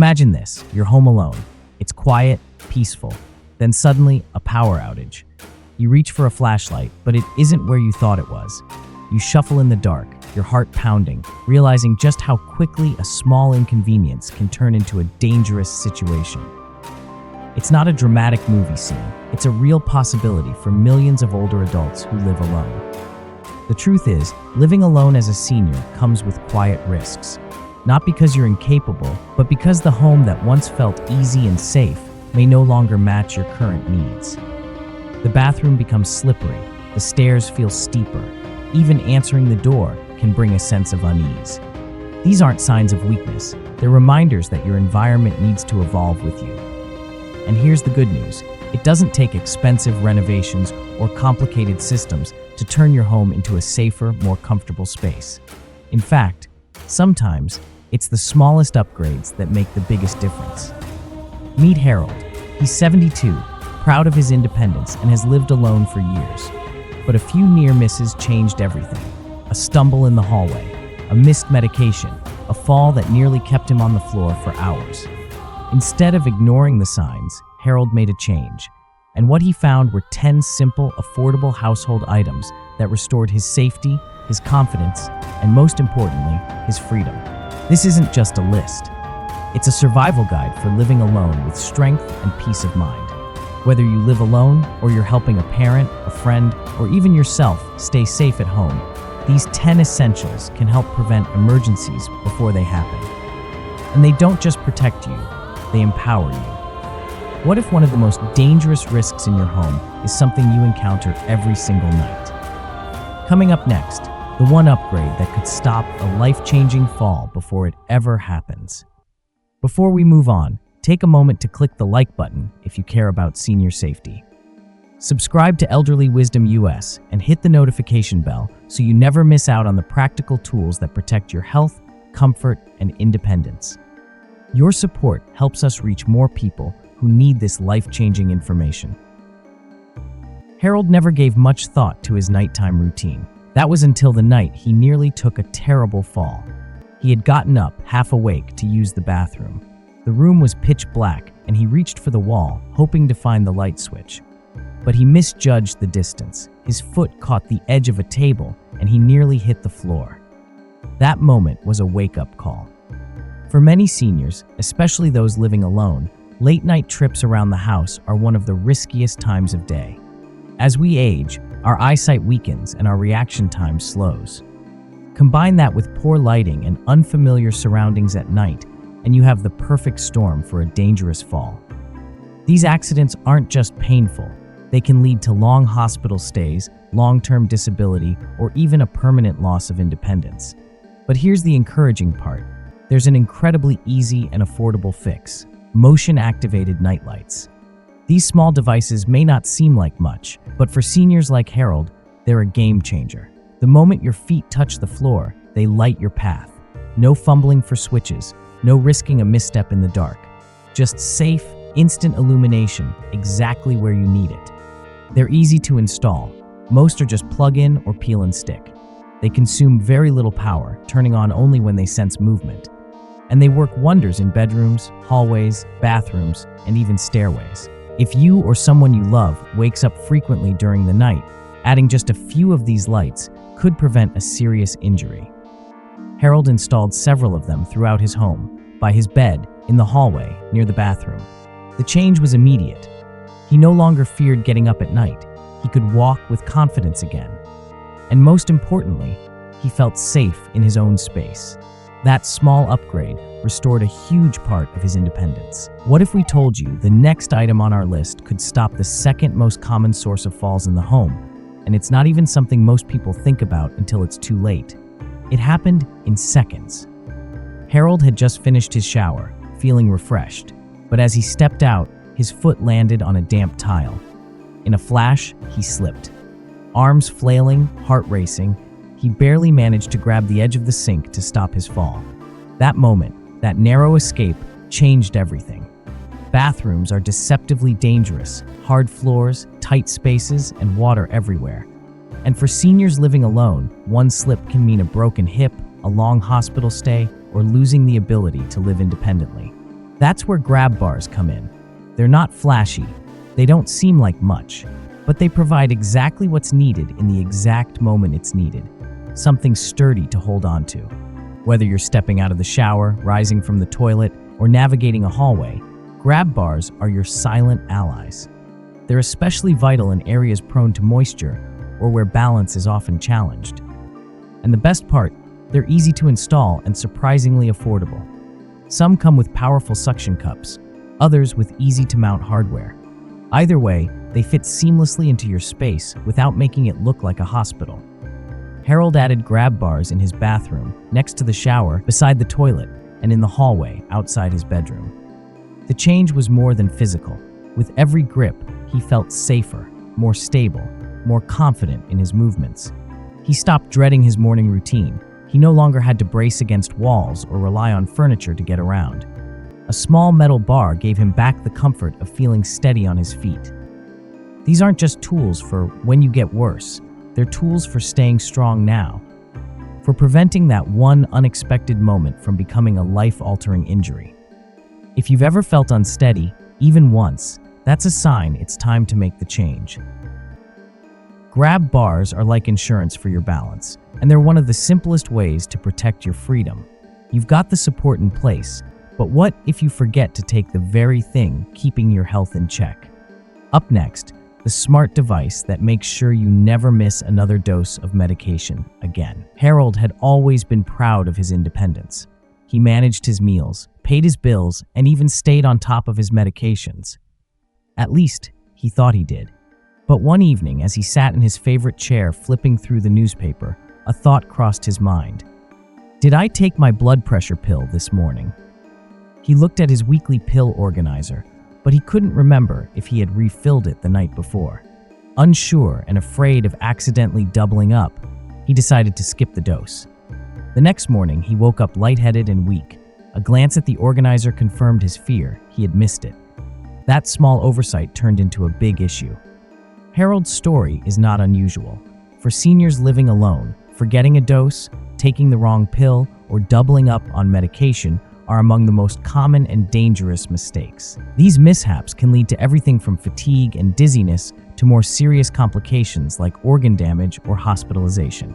Imagine this, you're home alone. It's quiet, peaceful. Then suddenly, a power outage. You reach for a flashlight, but it isn't where you thought it was. You shuffle in the dark, your heart pounding, realizing just how quickly a small inconvenience can turn into a dangerous situation. It's not a dramatic movie scene. It's a real possibility for millions of older adults who live alone. The truth is, living alone as a senior comes with quiet risks. Not because you're incapable, but because the home that once felt easy and safe may no longer match your current needs. The bathroom becomes slippery, the stairs feel steeper. Even answering the door can bring a sense of unease. These aren't signs of weakness, they're reminders that your environment needs to evolve with you. And here's the good news, it doesn't take expensive renovations or complicated systems to turn your home into a safer, more comfortable space. In fact, sometimes it's the smallest upgrades that make the biggest difference. Meet Harold. He's 72, proud of his independence and has lived alone for years. But a few near misses changed everything. A stumble in the hallway, a missed medication, a fall that nearly kept him on the floor for hours. Instead of ignoring the signs, Harold made a change. And what he found were 10 simple, affordable household items that restored his safety, his confidence, and most importantly, his freedom. This isn't just a list. It's a survival guide for living alone with strength and peace of mind. Whether you live alone or you're helping a parent, a friend, or even yourself stay safe at home, these 10 essentials can help prevent emergencies before they happen. And they don't just protect you, they empower you. What if one of the most dangerous risks in your home is something you encounter every single night? Coming up next, the one upgrade that could stop a life-changing fall before it ever happens. Before we move on, take a moment to click the like button if you care about senior safety. Subscribe to Elderly Wisdom US and hit the notification bell so you never miss out on the practical tools that protect your health, comfort, and independence. Your support helps us reach more people who need this life-changing information. Harold never gave much thought to his nighttime routine. That was until the night he nearly took a terrible fall. He had gotten up, half awake, to use the bathroom. The room was pitch black, and he reached for the wall, hoping to find the light switch. But he misjudged the distance. His foot caught the edge of a table, and he nearly hit the floor. That moment was a wake-up call. For many seniors, especially those living alone, late-night trips around the house are one of the riskiest times of day. As we age, our eyesight weakens and our reaction time slows. Combine that with poor lighting and unfamiliar surroundings at night, and you have the perfect storm for a dangerous fall. These accidents aren't just painful. They can lead to long hospital stays, long-term disability, or even a permanent loss of independence. But here's the encouraging part. There's an incredibly easy and affordable fix: motion-activated nightlights. These small devices may not seem like much, but for seniors like Harold, they're a game changer. The moment your feet touch the floor, they light your path. No fumbling for switches, no risking a misstep in the dark. Just safe, instant illumination exactly where you need it. They're easy to install. Most are just plug in or peel and stick. They consume very little power, turning on only when they sense movement. And they work wonders in bedrooms, hallways, bathrooms, and even stairways. If you or someone you love wakes up frequently during the night, adding just a few of these lights could prevent a serious injury. Harold installed several of them throughout his home, by his bed, in the hallway, near the bathroom. The change was immediate. He no longer feared getting up at night. He could walk with confidence again. And most importantly, he felt safe in his own space. That small upgrade restored a huge part of his independence. What if we told you the next item on our list could stop the second most common source of falls in the home? And it's not even something most people think about until it's too late. It happened in seconds. Harold had just finished his shower, feeling refreshed. But as he stepped out, his foot landed on a damp tile. In a flash, he slipped. Arms flailing, heart racing, he barely managed to grab the edge of the sink to stop his fall. That moment, that narrow escape, changed everything. Bathrooms are deceptively dangerous. Hard floors, tight spaces, and water everywhere. And for seniors living alone, one slip can mean a broken hip, a long hospital stay, or losing the ability to live independently. That's where grab bars come in. They're not flashy, they don't seem like much, but they provide exactly what's needed in the exact moment it's needed. Something sturdy to hold on to. Whether you're stepping out of the shower, rising from the toilet, or navigating a hallway, grab bars are your silent allies. They're especially vital in areas prone to moisture or where balance is often challenged. And the best part, they're easy to install and surprisingly affordable. Some come with powerful suction cups, others with easy-to-mount hardware. Either way, they fit seamlessly into your space without making it look like a hospital. Harold added grab bars in his bathroom, next to the shower, beside the toilet, and in the hallway outside his bedroom. The change was more than physical. With every grip, he felt safer, more stable, more confident in his movements. He stopped dreading his morning routine. He no longer had to brace against walls or rely on furniture to get around. A small metal bar gave him back the comfort of feeling steady on his feet. These aren't just tools for when you get worse. They're tools for staying strong now, for preventing that one unexpected moment from becoming a life-altering injury. If you've ever felt unsteady, even once, that's a sign it's time to make the change. Grab bars are like insurance for your balance, and they're one of the simplest ways to protect your freedom. You've got the support in place, but what if you forget to take the very thing keeping your health in check? Up next, the smart device that makes sure you never miss another dose of medication again. Harold had always been proud of his independence. He managed his meals, paid his bills, and even stayed on top of his medications. At least, he thought he did. But one evening, as he sat in his favorite chair flipping through the newspaper, a thought crossed his mind. Did I take my blood pressure pill this morning? He looked at his weekly pill organizer, but he couldn't remember if he had refilled it the night before. Unsure and afraid of accidentally doubling up, he decided to skip the dose. The next morning, he woke up lightheaded and weak. A glance at the organizer confirmed his fear. He had missed it. That small oversight turned into a big issue. Harold's story is not unusual. For seniors living alone, forgetting a dose, taking the wrong pill, or doubling up on medication are among the most common and dangerous mistakes. These mishaps can lead to everything from fatigue and dizziness to more serious complications like organ damage or hospitalization.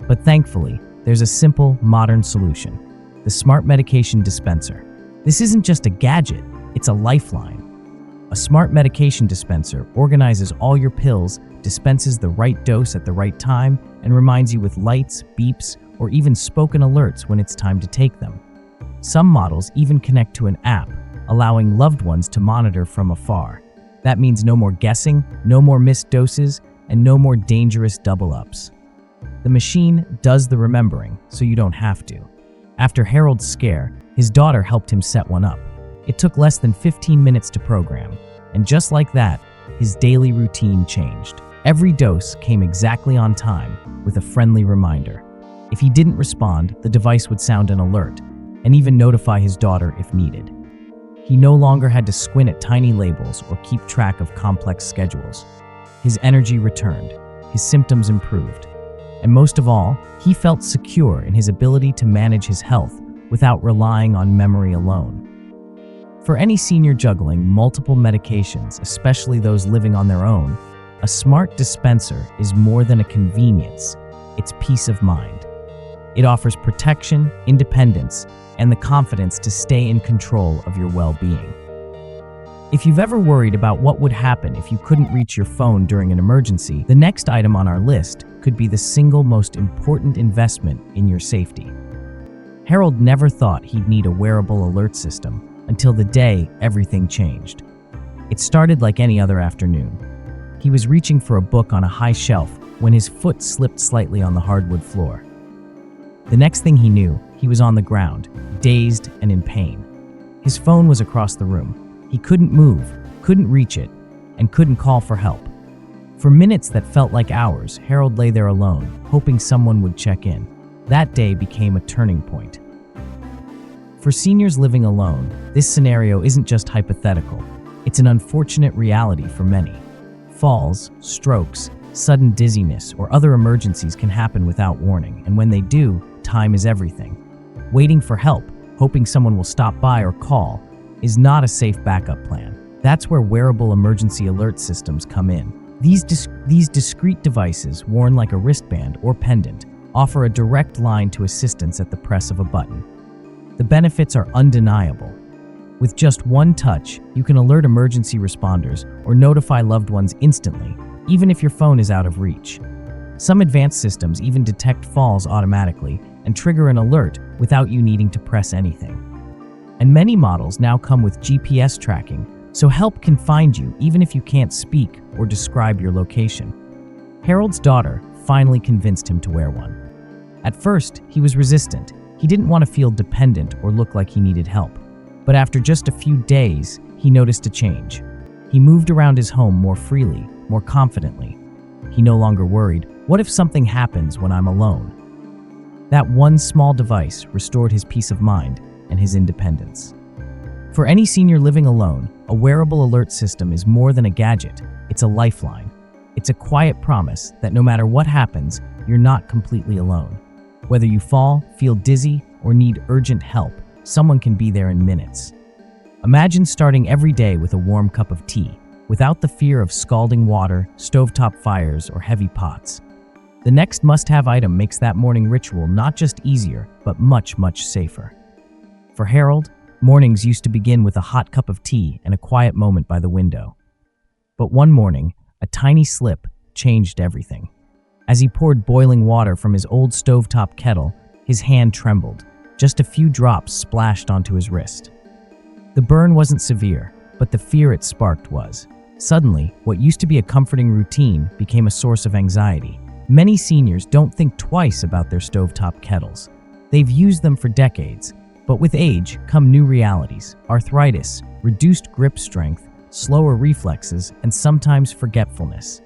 But thankfully, there's a simple, modern solution: the Smart Medication Dispenser. This isn't just a gadget, it's a lifeline. A smart medication dispenser organizes all your pills, dispenses the right dose at the right time, and reminds you with lights, beeps, or even spoken alerts when it's time to take them. Some models even connect to an app, allowing loved ones to monitor from afar. That means no more guessing, no more missed doses, and no more dangerous double-ups. The machine does the remembering, so you don't have to. After Harold's scare, his daughter helped him set one up. It took less than 15 minutes to program, and just like that, his daily routine changed. Every dose came exactly on time, with a friendly reminder. If he didn't respond, the device would sound an alert, and even notify his daughter if needed. He no longer had to squint at tiny labels or keep track of complex schedules. His energy returned, his symptoms improved, and most of all, he felt secure in his ability to manage his health without relying on memory alone. For any senior juggling multiple medications, especially those living on their own, a smart dispenser is more than a convenience, it's peace of mind. It offers protection, independence, and the confidence to stay in control of your well-being. If you've ever worried about what would happen if you couldn't reach your phone during an emergency, the next item on our list could be the single most important investment in your safety. Harold never thought he'd need a wearable alert system until the day everything changed. It started like any other afternoon. He was reaching for a book on a high shelf when his foot slipped slightly on the hardwood floor. The next thing he knew, he was on the ground, dazed and in pain. His phone was across the room. He couldn't move, couldn't reach it, and couldn't call for help. For minutes that felt like hours, Harold lay there alone, hoping someone would check in. That day became a turning point. For seniors living alone, this scenario isn't just hypothetical. It's an unfortunate reality for many. Falls, strokes, sudden dizziness, or other emergencies can happen without warning, and when they do, time is everything. Waiting for help, hoping someone will stop by or call, is not a safe backup plan. That's where wearable emergency alert systems come in. These discrete devices, worn like a wristband or pendant, offer a direct line to assistance at the press of a button. The benefits are undeniable. With just one touch, you can alert emergency responders or notify loved ones instantly, even if your phone is out of reach. Some advanced systems even detect falls automatically and trigger an alert without you needing to press anything. And many models now come with GPS tracking, so help can find you even if you can't speak or describe your location. Harold's daughter finally convinced him to wear one. At first, he was resistant. He didn't want to feel dependent or look like he needed help. But after just a few days, he noticed a change. He moved around his home more freely, more confidently. He no longer worried, what if something happens when I'm alone? That one small device restored his peace of mind and his independence. For any senior living alone, a wearable alert system is more than a gadget, it's a lifeline. It's a quiet promise that no matter what happens, you're not completely alone. Whether you fall, feel dizzy, or need urgent help, someone can be there in minutes. Imagine starting every day with a warm cup of tea, without the fear of scalding water, stovetop fires, or heavy pots. The next must-have item makes that morning ritual not just easier, but much, much safer. For Harold, mornings used to begin with a hot cup of tea and a quiet moment by the window. But one morning, a tiny slip changed everything. As he poured boiling water from his old stovetop kettle, his hand trembled. Just a few drops splashed onto his wrist. The burn wasn't severe, but the fear it sparked was. Suddenly, what used to be a comforting routine became a source of anxiety. Many seniors don't think twice about their stovetop kettles. They've used them for decades, but with age come new realities: arthritis, reduced grip strength, slower reflexes, and sometimes forgetfulness.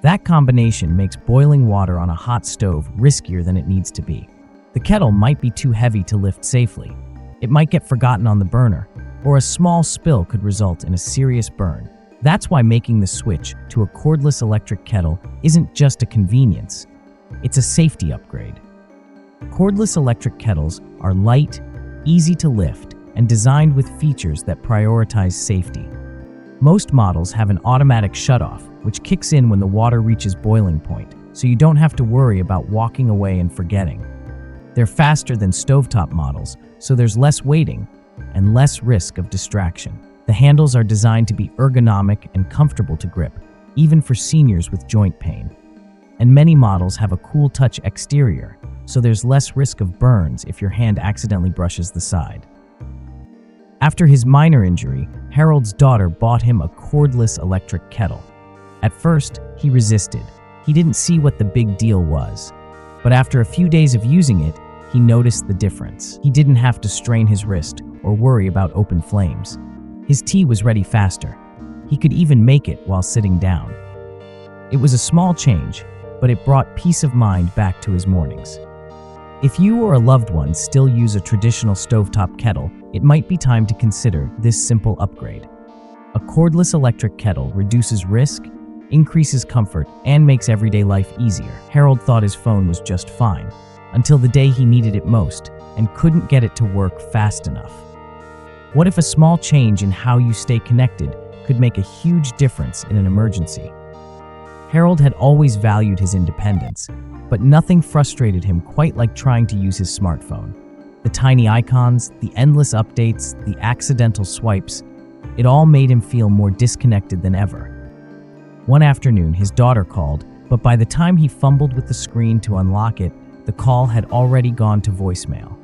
That combination makes boiling water on a hot stove riskier than it needs to be. The kettle might be too heavy to lift safely. It might get forgotten on the burner, or a small spill could result in a serious burn. That's why making the switch to a cordless electric kettle isn't just a convenience, it's a safety upgrade. Cordless electric kettles are light, easy to lift, and designed with features that prioritize safety. Most models have an automatic shutoff, which kicks in when the water reaches boiling point, so you don't have to worry about walking away and forgetting. They're faster than stovetop models, so there's less waiting and less risk of distraction. The handles are designed to be ergonomic and comfortable to grip, even for seniors with joint pain. And many models have a cool touch exterior, so there's less risk of burns if your hand accidentally brushes the side. After his minor injury, Harold's daughter bought him a cordless electric kettle. At first, he resisted. He didn't see what the big deal was. But after a few days of using it, he noticed the difference. He didn't have to strain his wrist or worry about open flames. His tea was ready faster. He could even make it while sitting down. It was a small change, but it brought peace of mind back to his mornings. If you or a loved one still use a traditional stovetop kettle, it might be time to consider this simple upgrade. A cordless electric kettle reduces risk, increases comfort, and makes everyday life easier. Harold thought his phone was just fine, until the day he needed it most and couldn't get it to work fast enough. What if a small change in how you stay connected could make a huge difference in an emergency? Harold had always valued his independence, but nothing frustrated him quite like trying to use his smartphone. The tiny icons, the endless updates, the accidental swipes, it all made him feel more disconnected than ever. One afternoon, his daughter called, but by the time he fumbled with the screen to unlock it, the call had already gone to voicemail.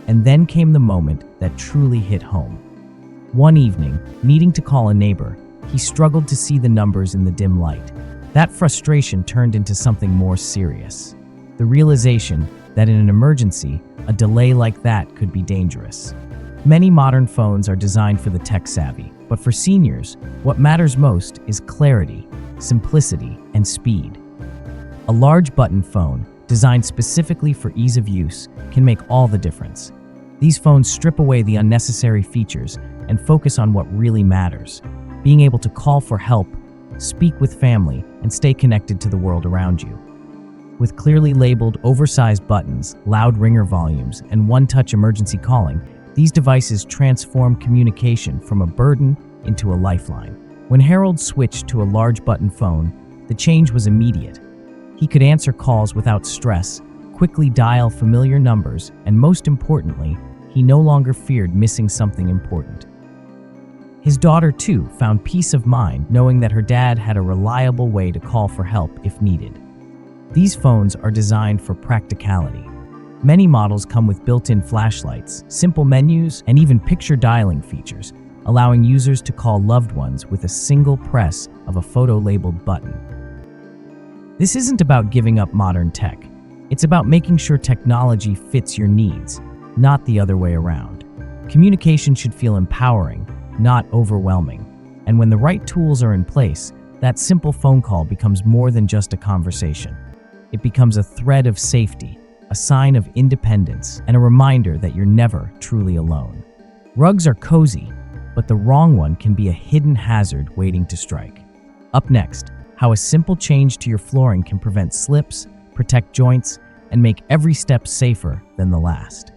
And then came the moment that truly hit home. One evening, needing to call a neighbor, he struggled to see the numbers in the dim light. That frustration turned into something more serious. The realization that in an emergency, a delay like that could be dangerous. Many modern phones are designed for the tech-savvy, but for seniors, what matters most is clarity, simplicity, and speed. A large button phone, designed specifically for ease of use, can make all the difference. These phones strip away the unnecessary features and focus on what really matters: being able to call for help, speak with family, and stay connected to the world around you. With clearly labeled, oversized buttons, loud ringer volumes, and one-touch emergency calling, these devices transform communication from a burden into a lifeline. When Harold switched to a large button phone, the change was immediate. He could answer calls without stress, quickly dial familiar numbers, and most importantly, he no longer feared missing something important. His daughter, too, found peace of mind knowing that her dad had a reliable way to call for help if needed. These phones are designed for practicality. Many models come with built-in flashlights, simple menus, and even picture dialing features, allowing users to call loved ones with a single press of a photo-labeled button. This isn't about giving up modern tech. It's about making sure technology fits your needs, not the other way around. Communication should feel empowering, not overwhelming. And when the right tools are in place, that simple phone call becomes more than just a conversation. It becomes a thread of safety, a sign of independence, and a reminder that you're never truly alone. Rugs are cozy, but the wrong one can be a hidden hazard waiting to strike. Up next, how a simple change to your flooring can prevent slips, protect joints, and make every step safer than the last.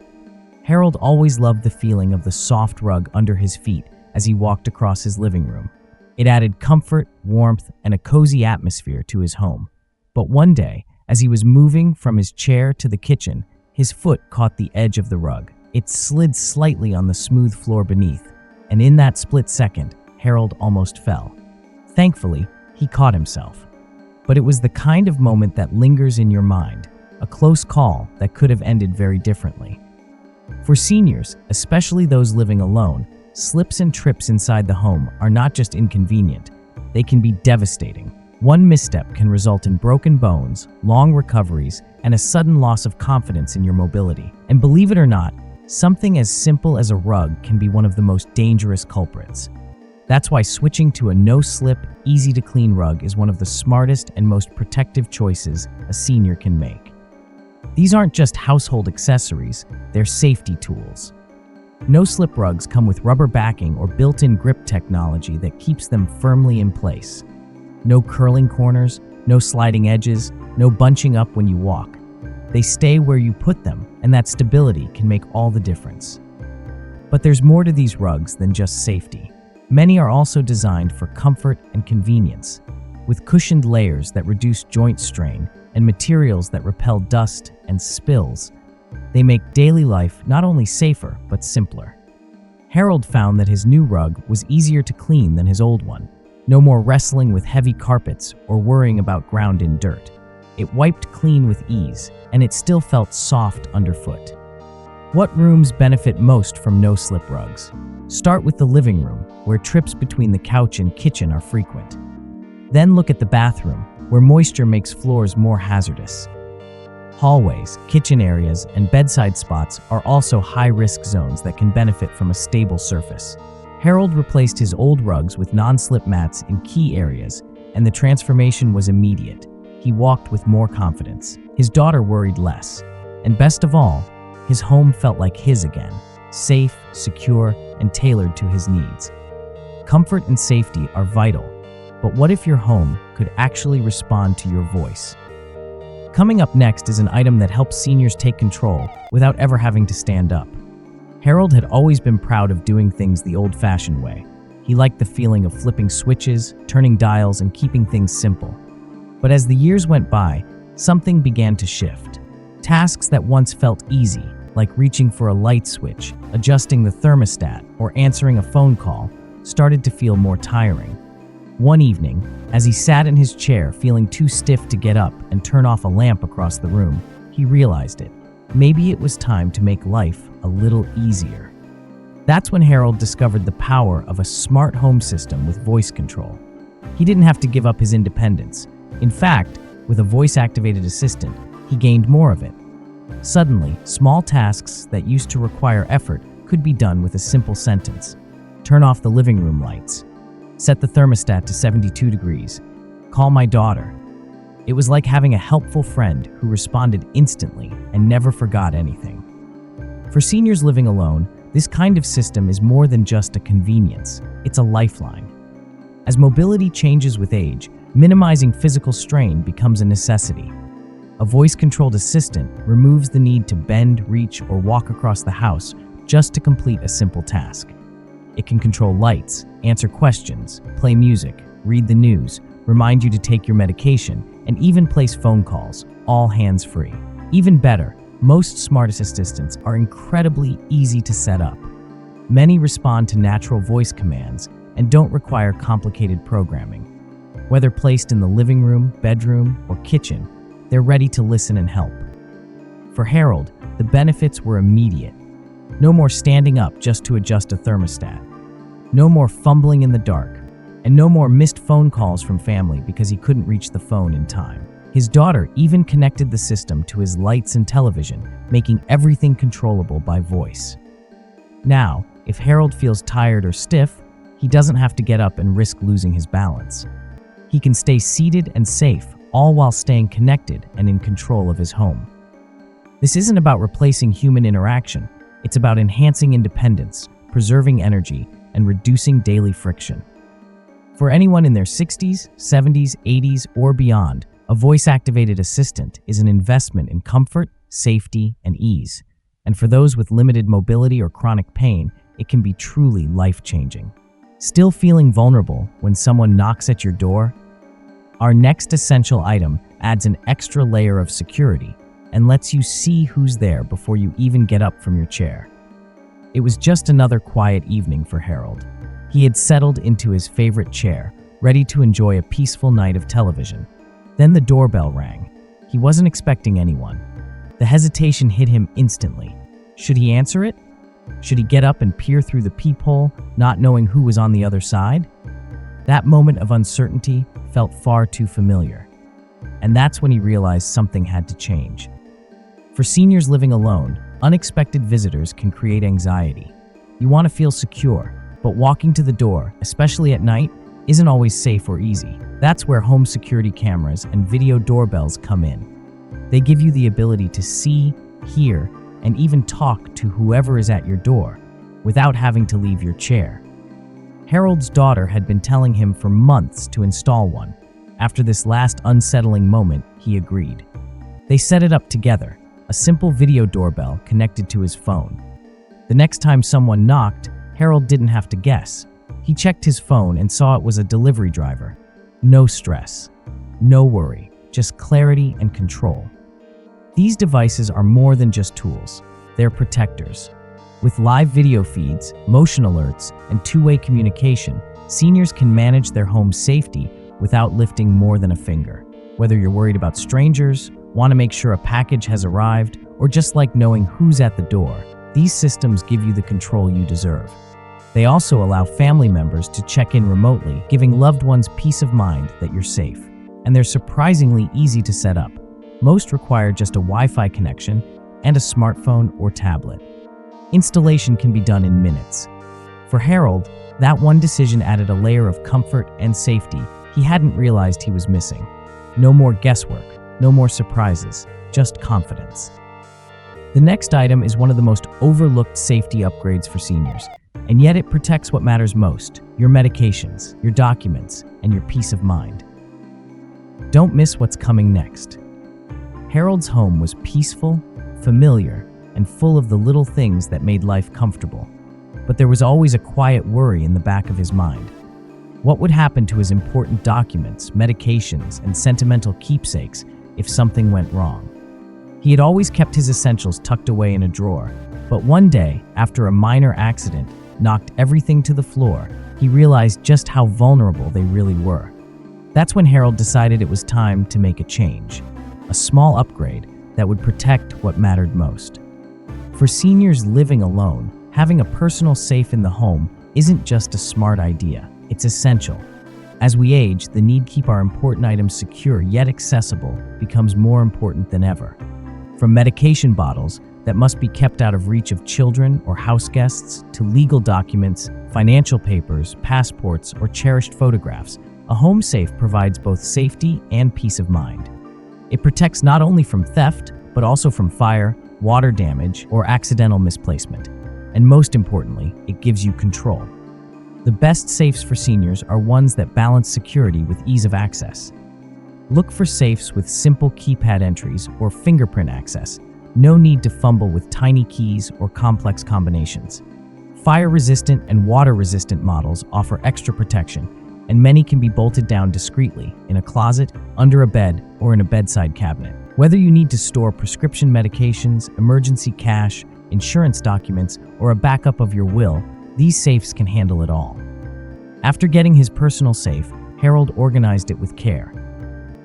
Harold always loved the feeling of the soft rug under his feet as he walked across his living room. It added comfort, warmth, and a cozy atmosphere to his home. But one day, as he was moving from his chair to the kitchen, his foot caught the edge of the rug. It slid slightly on the smooth floor beneath, and in that split second, Harold almost fell. Thankfully, he caught himself. But it was the kind of moment that lingers in your mind, a close call that could have ended very differently. For seniors, especially those living alone, slips and trips inside the home are not just inconvenient, they can be devastating. One misstep can result in broken bones, long recoveries, and a sudden loss of confidence in your mobility. And believe it or not, something as simple as a rug can be one of the most dangerous culprits. That's why switching to a no-slip, easy-to-clean rug is one of the smartest and most protective choices a senior can make. These aren't just household accessories, they're safety tools. No-slip rugs come with rubber backing or built-in grip technology that keeps them firmly in place. No curling corners, no sliding edges, no bunching up when you walk. They stay where you put them, and that stability can make all the difference. But there's more to these rugs than just safety. Many are also designed for comfort and convenience, with cushioned layers that reduce joint strain and materials that repel dust and spills. They make daily life not only safer, but simpler. Harold found that his new rug was easier to clean than his old one. No more wrestling with heavy carpets or worrying about ground-in dirt. It wiped clean with ease, and it still felt soft underfoot. What rooms benefit most from no-slip rugs? Start with the living room, where trips between the couch and kitchen are frequent. Then look at the bathroom, where moisture makes floors more hazardous. Hallways, kitchen areas, and bedside spots are also high-risk zones that can benefit from a stable surface. Harold replaced his old rugs with non-slip mats in key areas, and the transformation was immediate. He walked with more confidence. His daughter worried less. And best of all, his home felt like his again, safe, secure, and tailored to his needs. Comfort and safety are vital, but what if your home could actually respond to your voice? Coming up next is an item that helps seniors take control without ever having to stand up. Harold had always been proud of doing things the old-fashioned way. He liked the feeling of flipping switches, turning dials, and keeping things simple. But as the years went by, something began to shift. Tasks that once felt easy, like reaching for a light switch, adjusting the thermostat, or answering a phone call, started to feel more tiring. One evening, as he sat in his chair feeling too stiff to get up and turn off a lamp across the room, he realized it. Maybe it was time to make life a little easier. That's when Harold discovered the power of a smart home system with voice control. He didn't have to give up his independence. In fact, with a voice-activated assistant, he gained more of it. Suddenly, small tasks that used to require effort could be done with a simple sentence. Turn off the living room lights. Set the thermostat to 72 degrees. Call my daughter. It was like having a helpful friend who responded instantly and never forgot anything. For seniors living alone, this kind of system is more than just a convenience, it's a lifeline. As mobility changes with age, minimizing physical strain becomes a necessity. A voice-controlled assistant removes the need to bend, reach, or walk across the house just to complete a simple task. It can control lights, answer questions, play music, read the news, remind you to take your medication, and even place phone calls, all hands-free. Even better, most smart assistants are incredibly easy to set up. Many respond to natural voice commands and don't require complicated programming. Whether placed in the living room, bedroom, or kitchen, they're ready to listen and help. For Harold, the benefits were immediate. No more standing up just to adjust a thermostat. No more fumbling in the dark. And no more missed phone calls from family because he couldn't reach the phone in time. His daughter even connected the system to his lights and television, making everything controllable by voice. Now, if Harold feels tired or stiff, he doesn't have to get up and risk losing his balance. He can stay seated and safe, all while staying connected and in control of his home. This isn't about replacing human interaction. It's about enhancing independence, preserving energy, and reducing daily friction. For anyone in their 60s, 70s, 80s, or beyond, a voice-activated assistant is an investment in comfort, safety, and ease. And for those with limited mobility or chronic pain, it can be truly life-changing. Still feeling vulnerable when someone knocks at your door? Our next essential item adds an extra layer of security and lets you see who's there before you even get up from your chair. It was just another quiet evening for Harold. He had settled into his favorite chair, ready to enjoy a peaceful night of television. Then the doorbell rang. He wasn't expecting anyone. The hesitation hit him instantly. Should he answer it? Should he get up and peer through the peephole, not knowing who was on the other side? That moment of uncertainty felt far too familiar. And that's when he realized something had to change. For seniors living alone, unexpected visitors can create anxiety. You want to feel secure, but walking to the door, especially at night, isn't always safe or easy. That's where home security cameras and video doorbells come in. They give you the ability to see, hear, and even talk to whoever is at your door without having to leave your chair. Harold's daughter had been telling him for months to install one. After this last unsettling moment, he agreed. They set it up together, a simple video doorbell connected to his phone. The next time someone knocked, Harold didn't have to guess. He checked his phone and saw it was a delivery driver. No stress, no worry, just clarity and control. These devices are more than just tools. They're protectors. With live video feeds, motion alerts, and two-way communication, seniors can manage their home's safety without lifting more than a finger. Whether you're worried about strangers, want to make sure a package has arrived, or just like knowing who's at the door, these systems give you the control you deserve. They also allow family members to check in remotely, giving loved ones peace of mind that you're safe. And they're surprisingly easy to set up. Most require just a Wi-Fi connection and a smartphone or tablet. Installation can be done in minutes. For Harold, that one decision added a layer of comfort and safety he hadn't realized he was missing. No more guesswork, no more surprises, just confidence. The next item is one of the most overlooked safety upgrades for seniors, and yet it protects what matters most: your medications, your documents, and your peace of mind. Don't miss what's coming next. Harold's home was peaceful, familiar, and full of the little things that made life comfortable. But there was always a quiet worry in the back of his mind. What would happen to his important documents, medications, and sentimental keepsakes if something went wrong? He had always kept his essentials tucked away in a drawer, but one day, after a minor accident knocked everything to the floor, he realized just how vulnerable they really were. That's when Harold decided it was time to make a change, a small upgrade that would protect what mattered most. For seniors living alone, having a personal safe in the home isn't just a smart idea, it's essential. As we age, the need to keep our important items secure yet accessible becomes more important than ever. From medication bottles that must be kept out of reach of children or house guests, to legal documents, financial papers, passports, or cherished photographs, a home safe provides both safety and peace of mind. It protects not only from theft, but also from fire, water damage, or accidental misplacement. And most importantly, it gives you control. The best safes for seniors are ones that balance security with ease of access. Look for safes with simple keypad entries or fingerprint access. No need to fumble with tiny keys or complex combinations. Fire-resistant and water-resistant models offer extra protection, and many can be bolted down discreetly in a closet, under a bed, or in a bedside cabinet. Whether you need to store prescription medications, emergency cash, insurance documents, or a backup of your will, these safes can handle it all. After getting his personal safe, Harold organized it with care.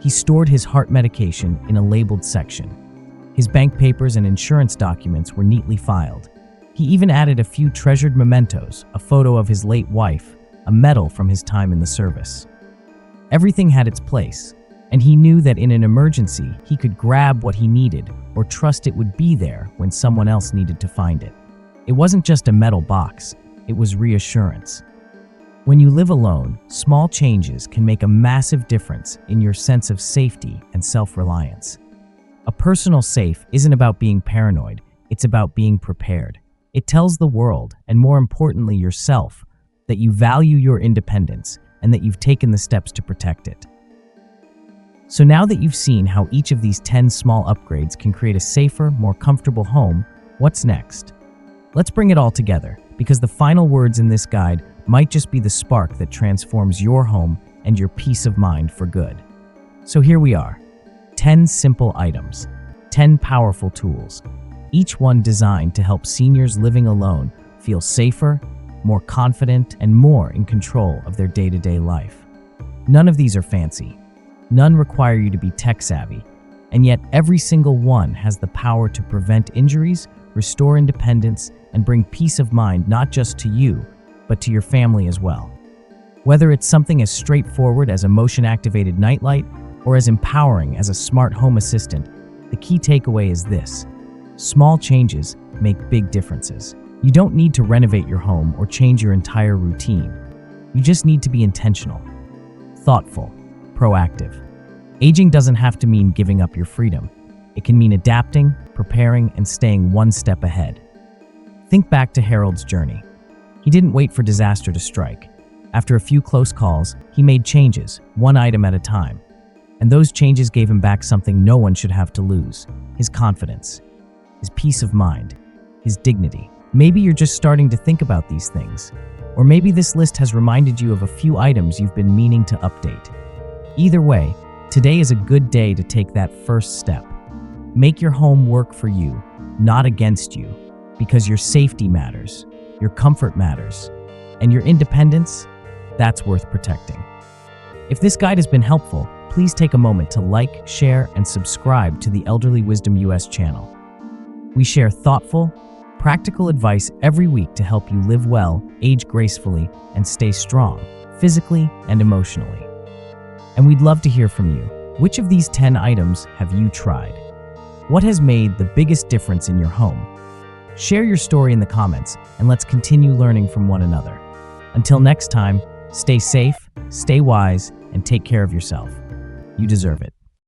He stored his heart medication in a labeled section. His bank papers and insurance documents were neatly filed. He even added a few treasured mementos, a photo of his late wife, a medal from his time in the service. Everything had its place, and he knew that in an emergency, he could grab what he needed or trust it would be there when someone else needed to find it. It wasn't just a metal box, it was reassurance. When you live alone, small changes can make a massive difference in your sense of safety and self-reliance. A personal safe isn't about being paranoid, it's about being prepared. It tells the world, and more importantly yourself, that you value your independence and that you've taken the steps to protect it. So now that you've seen how each of these 10 small upgrades can create a safer, more comfortable home, what's next? Let's bring it all together, because the final words in this guide might just be the spark that transforms your home and your peace of mind for good. So here we are, 10 simple items, 10 powerful tools, each one designed to help seniors living alone feel safer, more confident, and more in control of their day-to-day life. None of these are fancy. None require you to be tech-savvy, and yet every single one has the power to prevent injuries, restore independence, and bring peace of mind not just to you, but to your family as well. Whether it's something as straightforward as a motion-activated nightlight or as empowering as a smart home assistant, the key takeaway is this: small changes make big differences. You don't need to renovate your home or change your entire routine. You just need to be intentional, thoughtful, proactive. Aging doesn't have to mean giving up your freedom. It can mean adapting, preparing, and staying one step ahead. Think back to Harold's journey. He didn't wait for disaster to strike. After a few close calls, he made changes, one item at a time. And those changes gave him back something no one should have to lose: his confidence, his peace of mind, his dignity. Maybe you're just starting to think about these things, or maybe this list has reminded you of a few items you've been meaning to update. Either way, today is a good day to take that first step. Make your home work for you, not against you, because your safety matters, your comfort matters, and your independence, that's worth protecting. If this guide has been helpful, please take a moment to like, share, and subscribe to the Elderly Wisdom US channel. We share thoughtful, practical advice every week to help you live well, age gracefully, and stay strong, physically and emotionally. And we'd love to hear from you. Which of these 10 items have you tried? What has made the biggest difference in your home? Share your story in the comments, and let's continue learning from one another. Until next time, stay safe, stay wise, and take care of yourself. You deserve it.